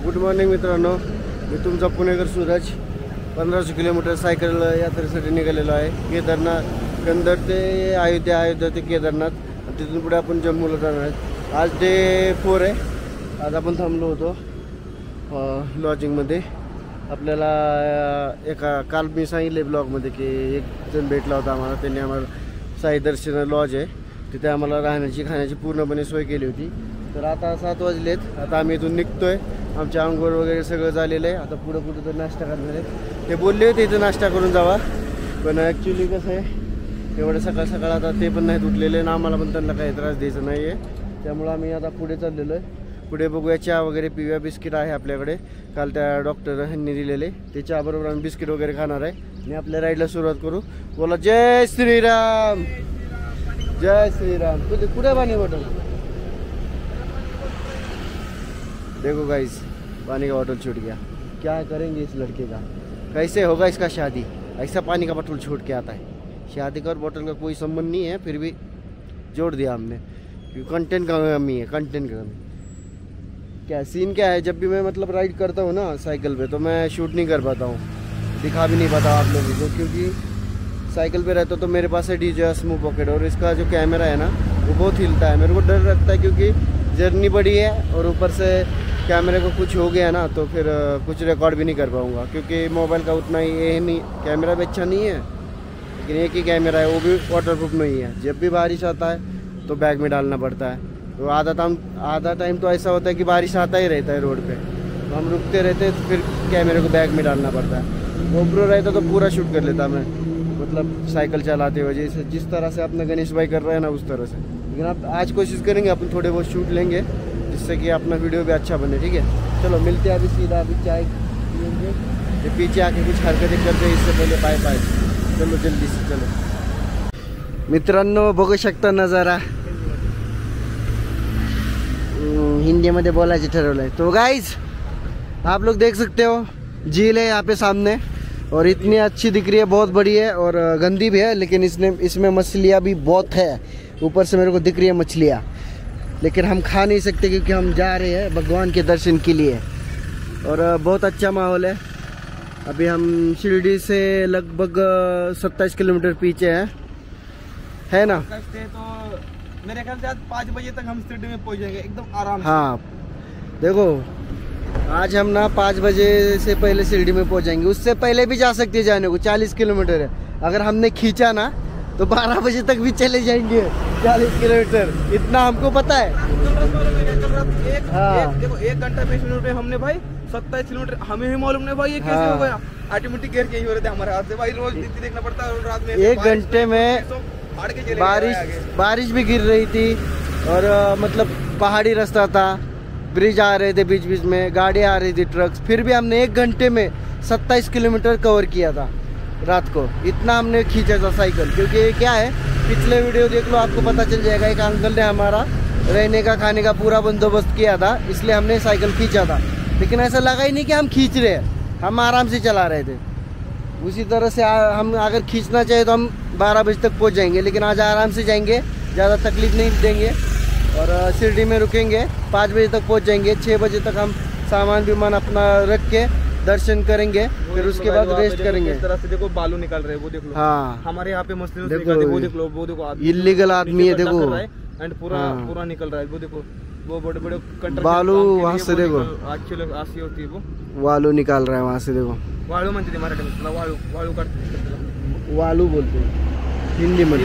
Good morning मित्रांनो, मी तुमचा पुणेकर Suraj 1500 kilometre cycle यात्रेसाठी निघालेलो आहे. केदारनाथ कंदर ते अयोध्या, अयोध्या ते केदारनाथ, तिथून पुढे आपण जम्मूला जाणार आहेत. आज डे 4 आहे. आज आपण थांबलो होतो लॉजिंगमध्ये. आपल्याला काल मी सांगितले ब्लॉगमध्ये की एक जण भेटला होता आम्हाला. त्यांनी आम्हाला साई दर्शन लॉज आहे तिथे आम्हाला राहण्याची खाण्याची पूर्णपणे सोय केली होती. तर आता 7 वाजलेत. आता आम्ही इथून निघतोय. आमच्या अंघोळ वगैरे सगळं झालेलं आहे. आता पुढं कुठं तर नाश्ता करणार आहे. ते बोलले होते इथं नाश्ता करून जावा, पण ॲक्च्युली कसं आहे एवढं सकाळ सकाळ आता ते पण नाहीत उठलेले ना, आम्हाला पण त्यांना काही त्रास द्यायचा नाही आहे. त्यामुळं आम्ही आता पुढे चाललेलो आहे. पुढे बघूया, चहा वगैरे पिऊया. बिस्किट आहे आपल्याकडे, काल त्या डॉक्टर ह्यांनी दिलेले. ते चहाबरोबर आम्ही बिस्किट वगैरे खाणार आहे आणि आपल्या राईडला सुरुवात करू. बोला जय श्रीराम, जय श्रीराम. तुझे कुठे पाणी बॉटल? देखो गाइस, पानी का बॉटल छूट गया. क्या करेंगे इस लड़के का? कैसे होगा इसका शादी? ऐसा पानी का बॉटल छूट के आता है. शादी का और बॉटल का कोई संबंध नहीं है, फिर भी जोड़ दिया हमने क्योंकि कंटेंट का कमी है. कंटेंट का कमी. क्या सीन क्या है, जब भी मैं मतलब राइड करता हूँ ना साइकिल पे, तो मैं शूट नहीं कर पाता हूँ, दिखा भी नहीं पाता आप लोगों को, क्योंकि साइकिल पे रहता तो मेरे पास है डीजे स्मूथ पॉकेट, और इसका जो कैमरा है ना वो बहुत हिलता है. मेरे को डर लगता है क्योंकि जर्नी बड़ी है और ऊपर से कैमरे को कुछ हो गया ना तो फिर कुछ रिकॉर्ड भी नहीं कर पाऊँगा, क्योंकि मोबाइल का उतना ही ये नहीं, कैमरा भी अच्छा नहीं है, लेकिन एक ही कैमरा है वो भी वाटरप्रूफ नहीं है. जब भी बारिश आता है तो बैग में डालना पड़ता है. तो आधा टाइम तो ऐसा होता है कि बारिश आता ही रहता है रोड पे, तो हम रुकते रहते हैं, तो फिर कैमरे को बैग में डालना पड़ता है. गोप्रो रहता तो पूरा शूट कर लेता मैं, मतलब साइकिल चलाते हुए, जैसे जिस तरह से अपना गणेश भाई कर रहे हैं ना उस तरह से. लेकिन आप आज कोशिश करेंगे, अपन थोड़े बहुत शूट लेंगे जिससे कि अपना वीडियो भी अच्छा बने. ठीक है, चलो मिलते हैं अभी. सीधा अभी चाय पियेंगे. ये पीछे आके कुछ हरकतें करते हैं, इससे पहले पाय पाय. चलो जल्दी से चलो. मित्रांनो बघू शकता नजारा. हिंदी में बोलायचं ठरवलंय. तो गाइस आप लोग देख सकते हो, झील है यहाँ पे सामने, और इतनी अच्छी दिख रही है, बहुत बड़ी है और गंदी भी है, लेकिन इसमें मछलियाँ भी बहुत है. ऊपर से मेरे को दिख रही है मछलियाँ, लेकिन हम खा नहीं सकते क्योंकि हम जा रहे हैं भगवान के दर्शन के लिए. और बहुत अच्छा माहौल है. अभी हम शिरडी से लगभग 27 किलोमीटर पीछे है ना. तो मेरे ख्याल से आज 5 बजे तक हम शिरडी में पहुंच जाएंगे एकदम आराम से. हाँ देखो, आज हम ना 5 बजे से पहले शिरडी में पहुंच जाएंगे. उससे पहले भी जा सकते हैं जाने को, 40 किलोमीटर है. अगर हमने खींचा ना तो 12 बजे तक भी चले जाएंगे 40 किलोमीटर. इतना हमको पता है. देखो 1 घंटा 20 मिनट में हमने भाई 27 किलोमीटर. हमें भी मालूम नहीं भाई ये कैसे हो गया. ऑटोमेटिक गियर चेंज हो रहे थे हमारे हाथ से भाई. रोज देखना पड़ता है. रात में 1 घंटे में बारिश भी गिर रही थी, और मतलब पहाड़ी रास्ता था, ब्रिज आ रहे थे बीच बीच में, गाड़ियाँ आ रही थी, ट्रक्स. फिर भी हमने 1 घंटे में 27 किलोमीटर कवर किया था रात को. इतना हमने खींचा था साइकिल. क्योंकि क्या है, पिछले वीडियो देख लो आपको पता चल जाएगा. एक अंकल ने हमारा रहने का खाने का पूरा बंदोबस्त किया था, इसलिए हमने साइकिल खींचा था. लेकिन ऐसा लगा ही नहीं कि हम खींच रहे हैं, हम आराम से चला रहे थे. उसी तरह से हम अगर खींचना चाहे तो हम 12 बजे तक पहुंच जाएंगे, लेकिन आज आराम से जाएंगे, ज़्यादा तकलीफ नहीं देंगे. और शिरडी में रुकेंगे, 5 बजे तक पहुंच जाएंगे. 6 बजे तक हम सामान विमान अपना रख के दर्शन करेंगे, फिर उसके बाद रेस्ट करेंगे. इस तरह से देखो बालू निकल रहे हैं, वो देख लो. हाँ, हमारे यहाँ पे मछली देखो, वो देख लो, वो देखो इलीगल आदमी है. देखो एंड पूरा निकल रहा है. वो देखो, वो बड़े बड़े बालू वहाँ से देखो, आशी होती है वो वालू निकाल रहा है वहाँ से. देखो वाळू म्हणते ते मराठीमध्ये, वाळू काढते, वालू बोलते हिंदी में.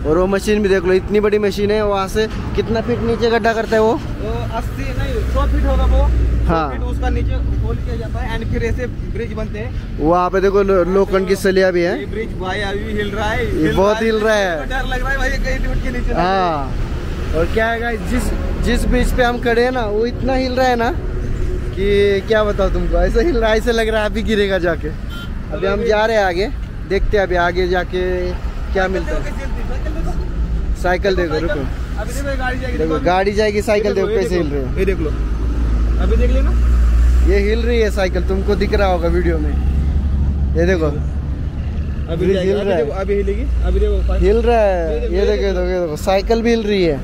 और वो मशीन भी देख लो, इतनी बड़ी मशीन है. वहाँ से कितना फीट नीचे गड्ढा करता है वो? 80 नहीं 100 फीट होगा वो. हाँ, फीट उसका नीचे होल किया जाता है एंड फिर ऐसे ब्रिज बनते हैं. वहाँ पे देखो लोखंड की सलिया भी है. ये ब्रिज भाई अभी हिल रहा है, बहुत हिल रहा है. डर लग रहा है भाई कहीं टूट के नीचे. हाँ, और क्या है जिस ब्रिज पे हम खड़े हैं ना, वो इतना हिल रहा है ना कि क्या बताओ तुमको. ऐसा हिल रहा है, ऐसा लग रहा है अभी गिरेगा जाके. अभी हम जा रहे हैं आगे, देखते हैं अभी आगे जाके क्या मिलता है. साइकिल देखो, रुको, अभी देखो गाड़ी जाएगी, साइकिल देखो कैसे हिल रही है. ये देख लो, अभी देख लेना, ये हिल रही है साइकिल, तुमको दिख रहा होगा वीडियो में. ये देखो अभी हिल रहा है, अभी हिलेगी. अभी देखो हिल रहा है. ये देखो साइकिल भी हिल रही है.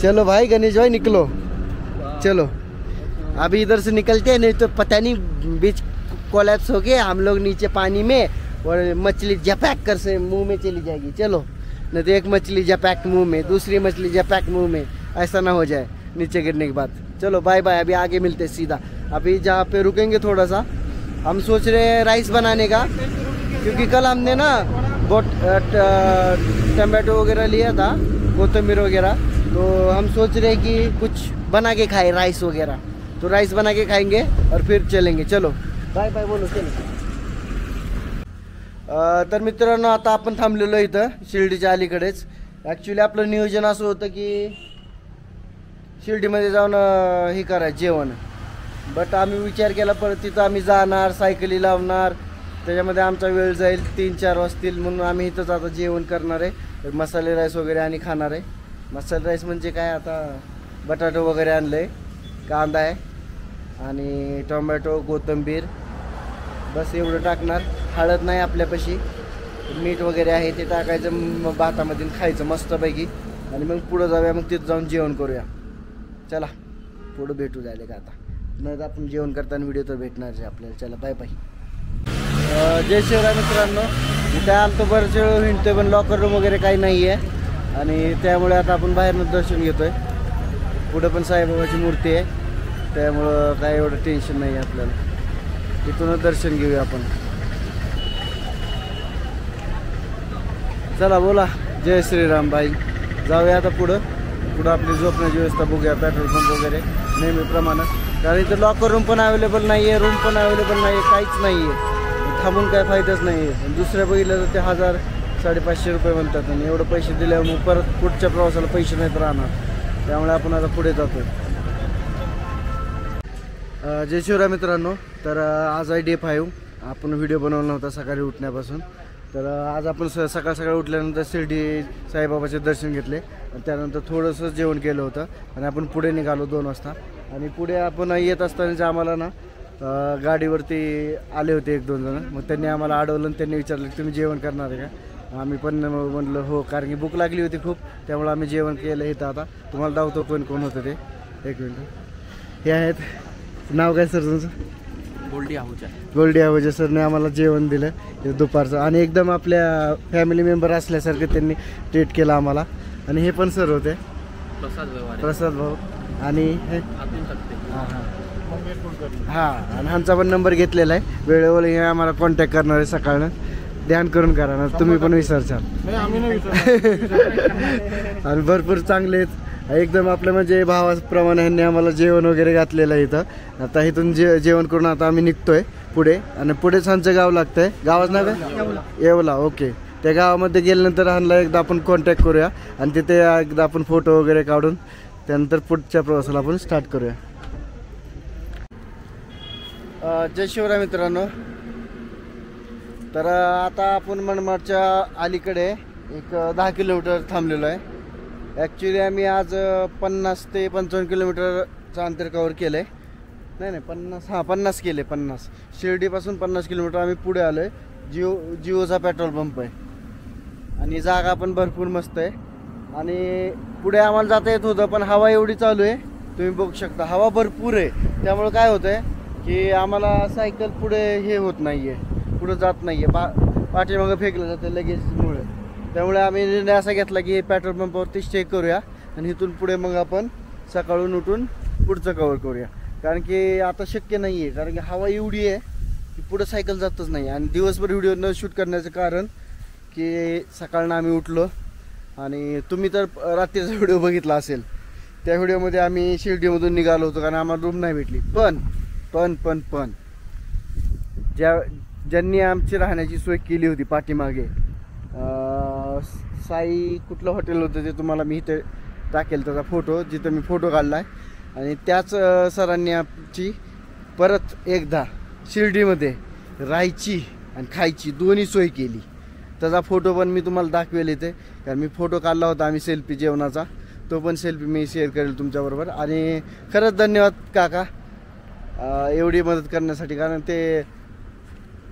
चलो भाई गणेश भाई निकलो, चलो. अभी इधर से निकलते हैं, नहीं तो पता नहीं बीच कोलैप्स हो गए, हम लोग नीचे पानी में और मछली झपैक कर से मुंह में चली जाएगी। चलो, नहीं तो एक मछली झपैक मुंह में, दूसरी मछली झपैक मुंह में, ऐसा ना हो जाए नीचे गिरने के बाद। चलो बाय बाय, अभी आगे मिलते हैं सीधा। अभी जहाँ पे रुकेंगे थोड़ा सा, हम सोच रहे हैं राइस बनाने का, क्योंकि कल हमने ना टमाटो वगैरह लिया था, कोथिंबीर वगैरह, तो हम सोच रहे हैं कि कुछ बना के खाए राइस वगैरह। तो राइस बना के खाएंगे और फिर चलेंगे। चलो बाय बाय बोलो, चलो। तर मित्रांनो, आता आपण थांबलेलो इथं शिर्डीच्या अलीकडेच। ॲक्च्युली आपलं नियोजन असं होतं की शिर्डीमध्ये जाऊन हे करायचं जेवण, बट आम्ही विचार केला परत तिथं आम्ही जाणार, सायकली लावणार, त्याच्यामध्ये आमचा वेळ जाईल, 3-4 वाजतील, म्हणून आम्ही इथंच आता जेवण करणार आहे, मसाले राईस वगैरे आणि खाणार आहे। मसाले राईस म्हणजे काय, आता बटाटो वगैरे आणलं आहे, कांदा आहे आणि टोमॅटो, कोथिंबीर, बस एवढं टाकणार। हळद नाही आपल्यापाशी, मीठ वगैरे आहे ते टाकायचं भातामध्ये, खायचं मस्तपैकी आणि मग पुढं जाऊया, मग तिथं जाऊन जेवण करूया। चला पुढं भेटू जायला का आता, नाही तर आपण जेवण करताना व्हिडिओ तर भेटणार आहे आपल्याला। चला बाय बाय। जय शिवराय मित्रांनो, इथे आमचं बरंच वेळ हिंडतोय, पण लॉकर रूम वगैरे काही नाही आहे आणि त्यामुळे आता आपण बाहेरनं दर्शन घेतोय। पुढं पण साईबाबाची मूर्ती आहे, त्यामुळं काय एवढं टेन्शन नाही आहे आपल्याला, इथूनच दर्शन घेऊया आपण। चला बोला जय श्रीराम भाई, जाऊया आता पुढं आपली झोपण्याची व्यवस्था बघूया, पेट्रोल पंप वगैरे नेहमीप्रमाणे, कारण इथं लॉकर रूम पण अवेलेबल नाही आहे, रूम पण अवेलेबल नाही आहे, काहीच नाही आहे, थांबून काय फायदाच नाही आहे। दुसऱ्या बघितलं तर ते 1000-550 रुपये म्हणतात आणि एवढं पैसे दिल्यावर मग परत पुढच्या प्रवासाला पैसे नाहीत राहणार, त्यामुळे आपण आता पुढे जातो। जय शिवराय मित्रांनो, तर आज आहे डे 5, आपण व्हिडिओ बनवला नव्हता सकाळी उठण्यापासून, तर आज आपण सकाळ उठल्यानंतर शिर्डी साईबाबाचे दर्शन घेतले आणि त्यानंतर थोडंसं जेवण केलं होतं आणि आपण पुढे निघालो 2 वाजता। आणि पुढे आपण येत असताना आम्हाला ना गाडीवरती आले होते 1-2 जण, मग त्यांनी आम्हाला अडवलं आणि त्यांनी विचारलं की तुम्ही जेवण करणार आहे का? आम्ही पण म्हटलं हो, कारण की भूक लागली होती खूप, त्यामुळे आम्ही जेवण केलं इथं। आता तुम्हाला दावतो कोण कोण होतं ते, 1 मिनिट। हे आहेत, नाव काय सर तुमचं? गोल्डी आहुजा सरने आम्हाला जेवण दिलं दुपारचं आणि एकदम आपल्या फॅमिली मेंबर असल्यासारखं त्यांनी ट्रीट केलं आम्हाला। आणि हे पण सर होते, प्रसाद भाऊ, आणि हे हां, आणि ह्यांचा पण नंबर घेतलेला आहे, वेळेवर हे आम्हाला कॉन्टॅक्ट करणार आहे सकाळनं, ध्यान करून करा ना, तुम्ही पण विसरचाल। आणि भरपूर चांगले आहेत एकदम, आपलं म्हणजे भावाप्रमाणे ह्यांनी आम्हाला जेवण वगैरे घातलेलं आहे इथं। आता इथून जेवण करून आता आम्ही निघतोय पुढे, आणि पुढेच आमचं गाव लागतंय, गावाचं नाव आहे येवला। ओके, त्या गावामध्ये गेल्यानंतर ह्यांना एकदा आपण कॉन्टॅक्ट करूया आणि तिथे एकदा आपण फोटो वगैरे काढून त्यानंतर पुढच्या प्रवासाला आपण स्टार्ट करूया। जय शिवराय मित्रांनो, तर आता आपण मनमाडच्या अलीकडे एक 10 किलोमीटर थांबलेलो आहे। ॲक्च्युली आम्ही आज 50 ते 55 किलोमीटरचं अंतर कवर केलं आहे, नाही 50 केले, 50 शिर्डीपासून 50 किलोमीटर आम्ही पुढे आलो आहे। जिओचा पेट्रोल पंप आहे आणि जागा पण भरपूर मस्त आहे आणि पुढे आम्हाला जाता येत होतं, पण हवा एवढी चालू आहे तुम्ही बघू शकता, हवा भरपूर आहे, त्यामुळे काय होतं आहे की आम्हाला सायकल पुढे हे होत नाही आहे, पुढं जात नाही आहे, पाठीमागं फेकलं जातं लगेचमुळे, त्यामुळे आम्ही निर्णय असा घेतला की पेट्रोल पंपावरती स्टे करूया आणि इथून पुढे मग आपण सकाळून उठून पुढचं कवर करूया, कारण की आता शक्य नाही आहे, कारण की हवा एवढी आहे की पुढं सायकल जातच नाही। आणि दिवसभर व्हिडिओ न शूट करण्याचं कारण की सकाळनं आम्ही उठलो आणि तुम्ही तर रात्रीचा व्हिडिओ बघितला असेल, त्या व्हिडिओमध्ये आम्ही शिर्डीमधून निघालो होतो कारण आम्हाला रूम नाही भेटली, पण ज्यांनी आमची राहण्याची सोय केली होती पाठीमागे, साई कुठलं हॉटेल होतं ते तुम्हाला मी इथे टाकेल त्याचा फोटो, जिथं मी फोटो काढला आहे, आणि त्याच सरांनी आमची परत एकदा शिर्डीमध्ये राहायची आणि खायची दोन्ही सोय केली, त्याचा फोटो पण मी तुम्हाला दाखवेल इथे, कारण मी फोटो काढला होता आम्ही सेल्फी जेवणाचा, तो पण सेल्फी मी शेअर करेल तुमच्याबरोबर। आणि खरंच धन्यवाद काका एवढी मदत करण्यासाठी, कारण ते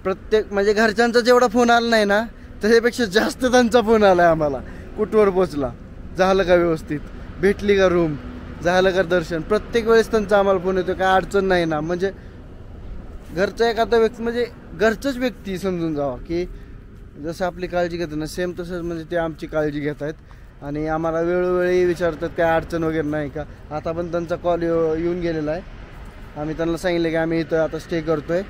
प्रत्येक म्हणजे घरच्यांचा जेवढा फोन आला नाही ना त्याच्यापेक्षा जास्त त्यांचा फोन आला आहे आम्हाला, कुठवर पोचला, झालं का व्यवस्थित, भेटली का रूम, झालं का दर्शन. प्रत्येक वेळेस त्यांचा आम्हाला फोन येतो, काय अडचण नाही ना. म्हणजे घरचा एखादा व्यक्ती, म्हणजे घरचंच व्यक्ती समजून जावा की जसं आपली काळजी घेतो ना, सेम तसंच म्हणजे ते आमची काळजी घेत आहेत. आणि आम्हाला वेळोवेळी विचारतात काय अडचण वगैरे नाही का. आता पण त्यांचा कॉल येऊन गेलेला आहे. आम्ही त्यांना सांगितलं की आम्ही इथं आता स्टे करतो आहे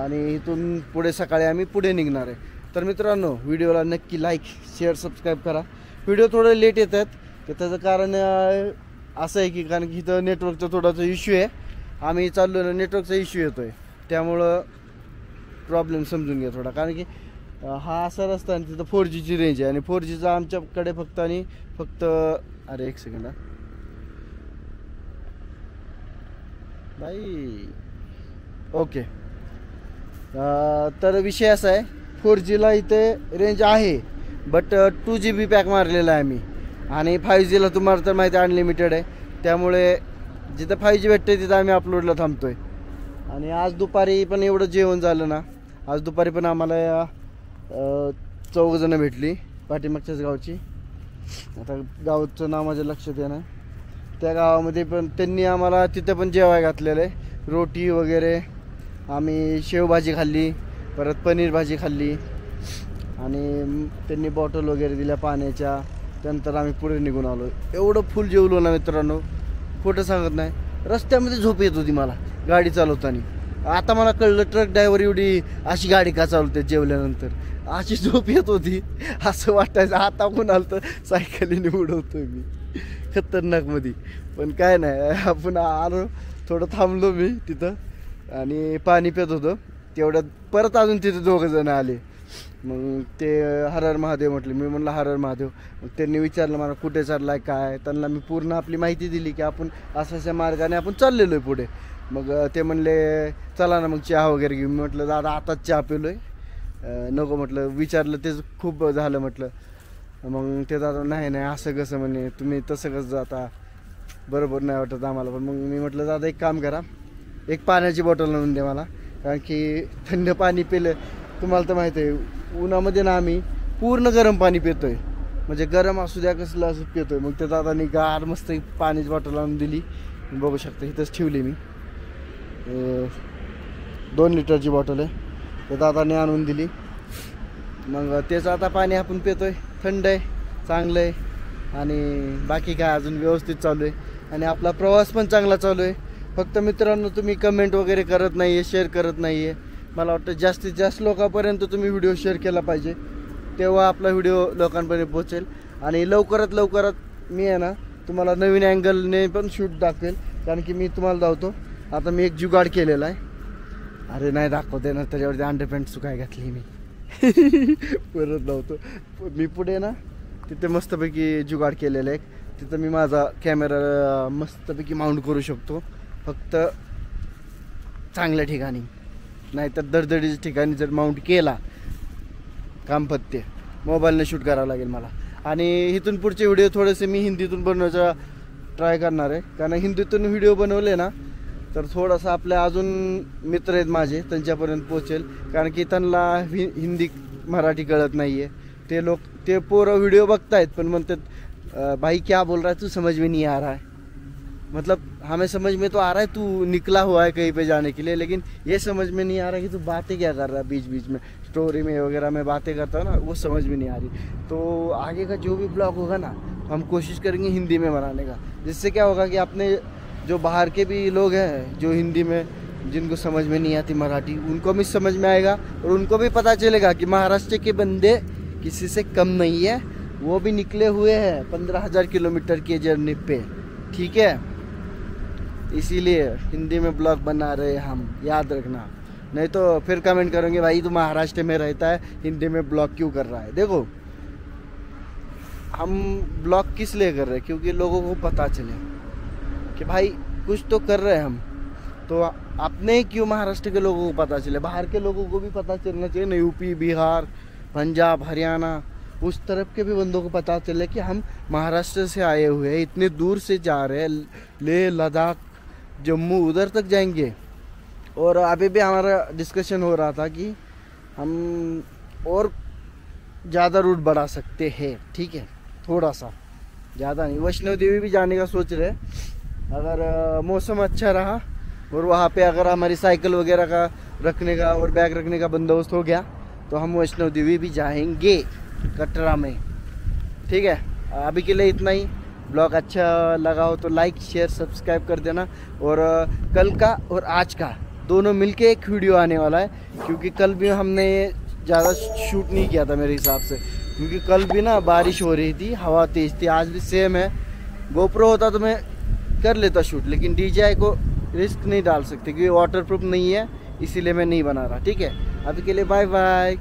आणि इथून पुढे सकाळी आम्ही पुढे निघणार आहे. तर मित्रांनो, व्हिडिओला नक्की लाईक शेअर सबस्क्राईब करा. व्हिडिओ थोडे लेट येत आहेत, तर त्याचं कारण असं आहे की कारण की इथं नेटवर्कचा थोडासा इश्यू आहे. आम्ही चाललो ना, नेटवर्कचा इश्यू येतो आहे, त्यामुळं प्रॉब्लेम समजून घ्या थोडा. कारण की हा असा रस्ता आणि तिथं 4Gची रेंज आहे आणि 4Gचा आमच्याकडे फक्त आणि फक्त अरे एक सेकंड बाई. ओके, तर विषय असा आहे, 4Gला इथे रेंज आहे, बट 2GB पॅक मारलेला आहे आम्ही. आणि 5Gला तुम्हाला तर माहिती आहे अनलिमिटेड आहे. त्यामुळे जिथं 5G भेटते तिथं आम्ही अपलोडला थांबतो आहे. आणि आज दुपारी पण एवढं जेवण झालं ना, आज दुपारी पण आम्हाला 4 जणं भेटली पाठीमागच्याच गावची. आता गावचं नाव माझ्या लक्षात येणार. त्या गावामध्ये पण त्यांनी आम्हाला तिथं पण जेवाय घातलेलं आहे. रोटी वगैरे, आम्ही शेवभाजी खाल्ली, परत पनीर भाजी खाल्ली आणि त्यांनी बॉटल वगैरे दिल्या पाण्याच्या. त्यानंतर आम्ही पुढे निघून आलो. एवढं फुल जेवलो ना मित्रांनो, खोटं सांगत नाही. रस्त्यामध्ये झोप येत होती मला गाडी चालवताना. आता मला कळलं ट्रक ड्रायव्हर एवढी अशी गाडी का चालवते जेवल्यानंतर. अशी झोप येत होती, असं वाटायचं आता कोण आलं तर सायकलीने उडवतोय मी खतरनाकमध्ये. पण काय नाही, आपण आलो, थोडं थांबलो मी तिथं आणि पाणी पित होतो. तेवढ्यात परत अजून तिथे 2 जण आले. मग ते हर हर महादेव म्हटले. मी म्हणलं हर हर महादेव. मग त्यांनी विचारलं मला कुठे चाललाय काय. त्यांना मी पूर्ण आपली माहिती दिली की आपण अशा मार्गाने आपण चाललेलो आहे पुढे. मग ते म्हणले चला ना मग चहा वगैरे घेऊ. मी म्हटलं दादा आताच चहा पिलो आहे, नको म्हटलं. विचारलं तेच खूप झालं म्हटलं. मग ते दादा नाही नाही असं कसं म्हणे, तुम्ही तसं कसं जाता, बरोबर नाही वाटत आम्हाला. पण मग मी म्हटलं दादा एक काम करा, एक पाण्याची बॉटल आणून दे मला. कारण की थंड पाणी पिलं, तुम्हाला तर माहिती आहे उन्हामध्ये ना आम्ही पूर्ण गरम पाणी पितोय. म्हणजे गरम असू द्या कसलं असं पितोय. मग त्या दादानी गार मस्त पाण्याची बॉटल आणून दिली. बघू शकता इथंच ठेवली मी. 2 लिटरची बॉटल आहे, त्या दादाने आणून दिली. मग त्याचं आता पाणी आपण पितोय. थंड आहे, चांगलं आहे आणि बाकी काय अजून व्यवस्थित चालू आहे. आणि आपला प्रवास पण चांगला चालू आहे. फक्त मित्रांनो तुम्ही कमेंट वगैरे करत नाही आहे, शेअर करत नाही आहे. मला वाटतं जास्तीत जास्त लोकांपर्यंत तुम्ही व्हिडिओ शेअर केला पाहिजे, तेव्हा आपला व्हिडिओ लोकांपर्यंत पोहोचेल. आणि लवकरात मी आहे ना तुम्हाला नवीन अँगलने पण शूट दाखवेल. कारण की मी तुम्हाला दाखवतो, आता मी एक जुगाड केलेला आहे. अरे नाही दाखवते ना, त्याच्यावरती अंडरपॅन्ट सुकाय घातली मी परत लावतो. मी पुढे ना तिथे मस्तपैकी जुगाड केलेलं आहे. तिथं मी माझा कॅमेरा मस्तपैकी माउंट करू शकतो, फक्त चांगल्या ठिकाणी. नाहीतर दडदडीच्या ठिकाणी जर माउंट केला काम पत्ते, मोबाईलने शूट करावं लागेल मला. आणि इथून पुढचे व्हिडिओ थोडेसे मी हिंदीतून बनवायचा ट्राय करणार आहे. कारण हिंदीतून व्हिडिओ बनवले ना तर थोडासा आपल्या अजून मित्र आहेत माझे त्यांच्यापर्यंत पोचेल. कारण की त्यांना हिंदी मराठी कळत नाही आहे. ते पोरं व्हिडिओ बघतायत पण म्हणतात भाई क्या बोल रहा है तू, समझ में नहीं आ रहा है. मतलब हमें समझ में तो आ रहा है तू निकला हुआ है कहीं पे जाने के लिए, लेकिन ये समझ में नहीं आ रहा कि तू बातें क्या कर रहा है. बीच बीच में स्टोरी में वगैरह में बातें करता हूँ ना, वो समझ में नहीं आ रही. तो आगे का जो भी ब्लॉग होगा ना हम कोशिश करेंगे हिंदी में बनाने का. जिससे क्या होगा कि अपने जो बाहर के भी लोग हैं जो हिंदी में जिनको समझ में नहीं आती मराठी, उनको भी समझ में आएगा और उनको भी पता चलेगा कि महाराष्ट्र के बंदे किसी से कम नहीं है. वो भी निकले हुए हैं 15,000 किलोमीटर की जर्नी पे. ठीक है, इसीलिए हिंदी में ब्लॉग बना रहे हम, याद रखना. नहीं तो फिर कमेंट करेंगे भाई तू महाराष्ट्र में रहता है हिंदी में ब्लॉग क्यों कर रहा है. देखो हम ब्लॉग किस लिए कर रहे हैं, क्योंकि लोगों को पता चले कि भाई कुछ तो कर रहे हैं हम. तो अपने क्यों महाराष्ट्र के लोगों को पता चले, बाहर के लोगों को भी पता चलना चाहिए ना. यूपी, बिहार, पंजाब, हरियाणा, उस तरफ के भी बंदों को पता चले कि हम महाराष्ट्र से आए हुए हैं, इतने दूर से जा रहे हैं, लेह लद्दाख जम्मू उधर तक जाएंगे. और अभी भी हमारा डिस्कशन हो रहा था कि हम और ज़्यादा रूट बढ़ा सकते हैं. ठीक है, थोड़ा सा ज़्यादा नहीं। वैष्णो देवी भी जाने का सोच रहे हैं, अगर मौसम अच्छा रहा और वहाँ पे अगर हमारी साइकिल वगैरह का रखने का और बैग रखने का बंदोबस्त हो गया तो हम वैष्णो देवी भी जाएंगे कटरा में। ठीक है, अभी के लिए इतना ही। ब्लॉग अच्छा लगा हो तो लाइक शेयर सब्सक्राइब कर देना। और कल का और आज का दोनों मिलके एक वीडियो आने वाला है, क्योंकि कल भी हमने ज़्यादा शूट नहीं किया था मेरे हिसाब से, क्योंकि कल भी ना बारिश हो रही थी, हवा तेज़ थी। आज भी सेम है। गोप्रो होता तो मैं कर लेता शूट, लेकिन DJI को रिस्क नहीं डाल सकते क्योंकि वाटरप्रूफ नहीं है, इसीलिए मैं नहीं बना रहा। ठीक है, अभी के लिए बाय बाय।